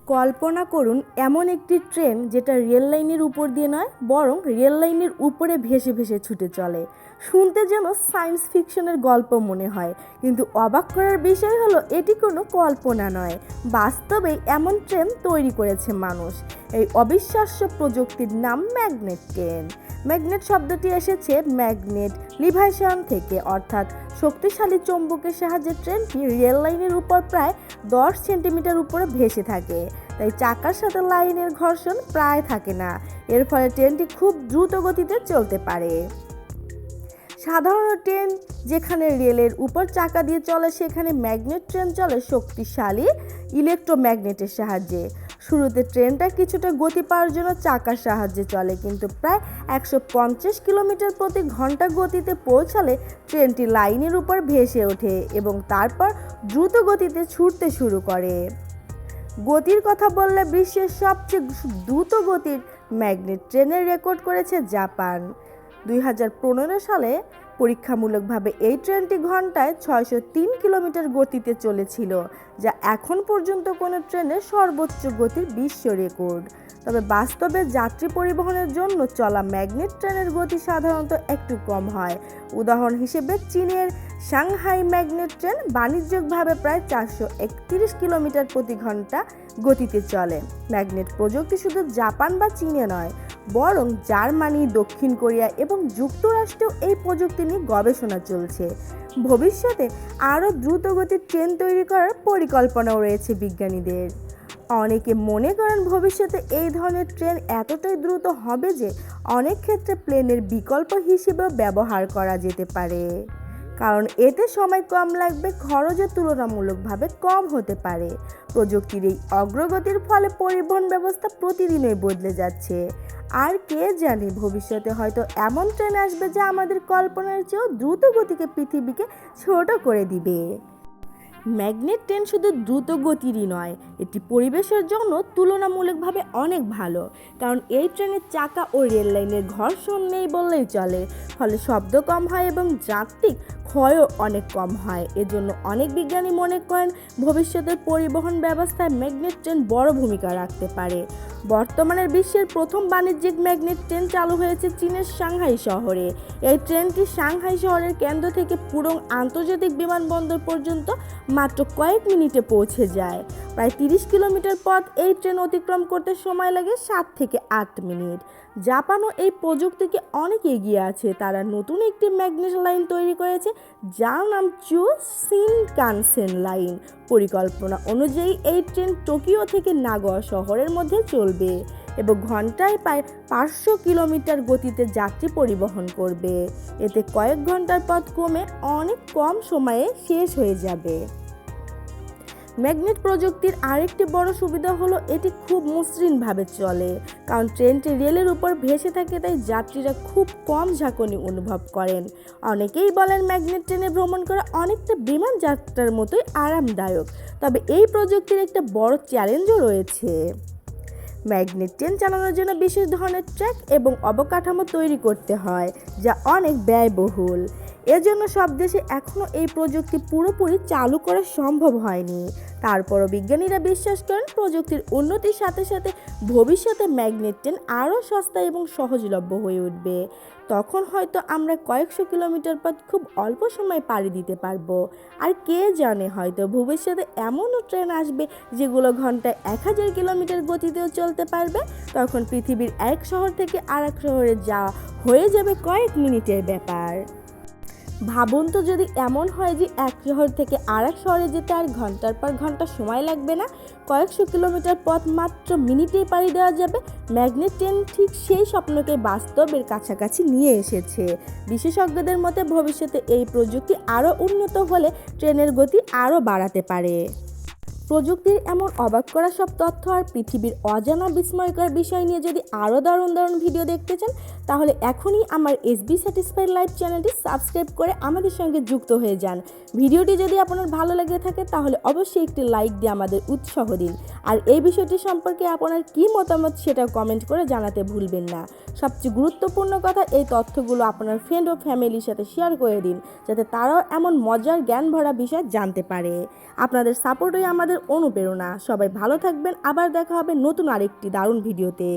কল্পনা করুন এমন একটি ট্রেন যেটা রেল লাইনের উপর দিয়ে নয় বরং রেল লাইনের উপরে ভেসে ভেসে ছুটে চলে। শুনতে যেন সায়েন্স ফিকশনের গল্প মনে হয়, কিন্তু অবাক করার বিষয় হলো এটি কোনো কল্পনা নয়, বাস্তবেই এমন ট্রেন তৈরি করেছে মানুষ। এই অবিশ্বাস্য প্রযুক্তির নাম ম্যাগনেট ট্রেন। ম্যাগনেট শব্দটি এসেছে ম্যাগনেট লিভাইশন থেকে, অর্থাৎ শক্তিশালী চৌম্বকের সাহায্যে ট্রেনটি রেল লাইনের উপর প্রায় 10 সেন্টিমিটার উপরে ভেসে থাকে। তাই চাকার সাথে লাইনের ঘর্ষণ প্রায় থাকে না। এর ফলে ট্রেনটি খুব দ্রুত গতিতে চলতে পারে। সাধারণ ট্রেন যেখানে রেলের উপর চাকা দিয়ে চলে, সেখানে ম্যাগনেট ট্রেন চলে শক্তিশালী ইলেকট্রোম্যাগনেটের সাহায্যে। শুরুতে ট্রেনটা কিছুটা গতি পাওয়ার জন্য চাকার সাহায্যে চলে, কিন্তু প্রায় 150 কিলোমিটার প্রতি ঘন্টা গতিতে পৌঁছালে ট্রেনটি লাইনের উপর ভেসে ওঠে এবং তারপর দ্রুত গতিতে ছুটতে শুরু করে। গতির কথা বললে বিশ্বের সবচেয়ে দ্রুত গতির ম্যাগনেট ট্রেনের রেকর্ড করেছে জাপান। 2015 সালে পরীক্ষামূলকভাবে এই ট্রেনটি ঘন্টায় 603 কিলোমিটার গতিতে চলেছিল, যা এখন পর্যন্ত কোনো ট্রেনের সর্বোচ্চ গতির বিশ্ব রেকর্ড। তবে বাস্তবে যাত্রী পরিবহনের জন্য চলা ম্যাগনেট ট্রেনের গতি সাধারণত একটু কম হয়। উদাহরণ হিসেবে চীনের সাংহাই ম্যাগনেট ট্রেন বাণিজ্যিকভাবে প্রায় 431 কিলোমিটার প্রতি ঘন্টা গতিতে চলে। ম্যাগনেট প্রযুক্তি শুধু জাপান বা চীনে নয়, বরং জার্মানি, দক্ষিণ কোরিয়া এবং যুক্তরাষ্ট্রেও এই প্রযুক্তি নিয়ে গবেষণা চলছে। ভবিষ্যতে আরও দ্রুতগতির ট্রেন তৈরি করার পরিকল্পনাও রয়েছে বিজ্ঞানীদের। অনেকে মনে করেন ভবিষ্যতে এই ধরনের ট্রেন এতটাই দ্রুত হবে যে অনেক ক্ষেত্রে প্লেনের বিকল্প হিসেবেও ব্যবহার করা যেতে পারে, কারণ এতে সময় কম লাগবে, খরচও তুলনামূলকভাবে কম হতে পারে। প্রযুক্তির এই অগ্রগতির ফলে পরিবহন ব্যবস্থা প্রতিদিনই বদলে যাচ্ছে। আর কে জানে, ভবিষ্যতে হয়তো এমন ট্রেন আসবে যা আমাদের কল্পনার চেয়েও দ্রুত গতিকে পৃথিবীকে ছোট করে দিবে। ম্যাগনেট ট্রেন শুধু দ্রুত গতিরই নয়, এটি পরিবেশের জন্য তুলনামূলকভাবে অনেক ভালো, কারণ এই ট্রেনের চাকা ও রেল লাইনের ঘর্ষণ নেই বললেই চলে। ফলে শব্দ কম হয় এবং যান্ত্রিক ক্ষয়ও অনেক কম হয়। এজন্য অনেক বিজ্ঞানী মনে করেন ভবিষ্যতের পরিবহন ব্যবস্থায় ম্যাগনেট ট্রেন বড় ভূমিকা রাখতে পারে। বর্তমানে বিশ্বের প্রথম বাণিজ্যিক ম্যাগনেট ট্রেন চালু হয়েছে চীনের সাংহাই শহরে। এই ট্রেনটি সাংহাই শহরের কেন্দ্র থেকে পুরং আন্তর্জাতিক বিমানবন্দর পর্যন্ত মাত্র কয়েক মিনিটে পৌঁছে যায়। প্রায় 30 কিলোমিটার পথ এই ট্রেন অতিক্রম করতে সময় লাগে 7 থেকে 8 মিনিট। জাপানও এই প্রযুক্তিকে অনেক এগিয়ে আছে। তারা নতুন একটি ম্যাগনেট লাইন তৈরি করেছে, যার নাম শিনকানসেন লাইন। পরিকল্পনা অনুযায়ী এই ট্রেন টোকিও থেকে নাগোয়া শহরের মধ্যে চলবে এবং ঘন্টায় প্রায় 500 কিলোমিটার গতিতে যাত্রী পরিবহন করবে। এতে কয়েক ঘন্টার পথ কমে অনেক কম সময়ে শেষ হয়ে যাবে। ম্যাগনেট প্রযুক্তির আরেকটি বড় সুবিধা হলো এটি খুব মসৃণভাবে চলে, কারণ ট্রেনটি রেলের উপর ভেসে থাকে, তাই যাত্রীরা খুব কম ঝাঁকুনি অনুভব করেন। অনেকেই বলেন ম্যাগনেট ট্রেনে ভ্রমণ করা অনেকটা বিমান যাত্রার মতোই আরামদায়ক। তবে এই প্রযুক্তির একটা বড় চ্যালেঞ্জও রয়েছে। ম্যাগনেট ট্রেন চালানোর জন্য বিশেষ ধরনের ট্র্যাক এবং অবকাঠামো তৈরি করতে হয়, যা অনেক ব্যয়বহুল। এজন্য সব দেশে এখনও এই প্রযুক্তি পুরোপুরি চালু করা সম্ভব হয়নি। তারপরও বিজ্ঞানীরা বিশ্বাস করেন প্রযুক্তির উন্নতির সাথে সাথে ভবিষ্যতে ম্যাগনেট ট্রেন আরও সস্তা এবং সহজলভ্য হয়ে উঠবে। তখন হয়তো আমরা কয়েকশো কিলোমিটার পথ খুব অল্প সময় পাড়ি দিতে পারবো। আর কে জানে, হয়তো ভবিষ্যতে এমনও ট্রেন আসবে যেগুলো ঘন্টায় 1000 কিলোমিটার গতিতেও চলতে পারবে। তখন পৃথিবীর এক শহর থেকে আরেক শহরে যাওয়া হয়ে যাবে কয়েক মিনিটের ব্যাপার। ভাবুন তো, যদি এমন হয় যে এক শহর থেকে আরেক শহরে যেতে আর ঘন্টার পর ঘন্টা সময় লাগবে না, কয়েকশো কিলোমিটার পথ মাত্র মিনিটেই পাড়ি দেওয়া যাবে। ম্যাগনেট ট্রেন ঠিক সেই স্বপ্নকে বাস্তবের কাছাকাছি নিয়ে এসেছে। বিশেষজ্ঞদের মতে ভবিষ্যতে এই প্রযুক্তি আরও উন্নত হলে ট্রেনের গতি আরও বাড়াতে পারে। প্রযুক্তির এমন অবাক করা সব তথ্য আর পৃথিবীর অজানা বিস্ময়কর বিষয় নিয়ে যদি আরও দারুণ দারুণ ভিডিও দেখতে চান, তাহলে এখনই আমার এসবি স্যাটিসফাইড লাইভ চ্যানেলটি সাবস্ক্রাইব করে আমাদের সঙ্গে যুক্ত হয়ে যান। ভিডিওটি যদি আপনার ভালো লেগে থাকে তাহলে অবশ্যই একটি লাইক দিয়ে আমাদের উৎসাহ দিন। আর এই বিষয়টি সম্পর্কে আপনার কী মতামত সেটাও কমেন্ট করে জানাতে ভুলবেন না। সবচেয়ে গুরুত্বপূর্ণ কথা, এই তথ্যগুলো আপনার ফ্রেন্ড ও ফ্যামিলির সাথে শেয়ার করে দিন, যাতে তারাও এমন মজার জ্ঞান ভরা বিষয় জানতে পারে। আপনাদের সাপোর্টই আমাদের আমাদের অনুপ্রেরণা। সবাই ভালো থাকবেন, আবার দেখা হবে নতুন আরেকটি দারুণ ভিডিওতে।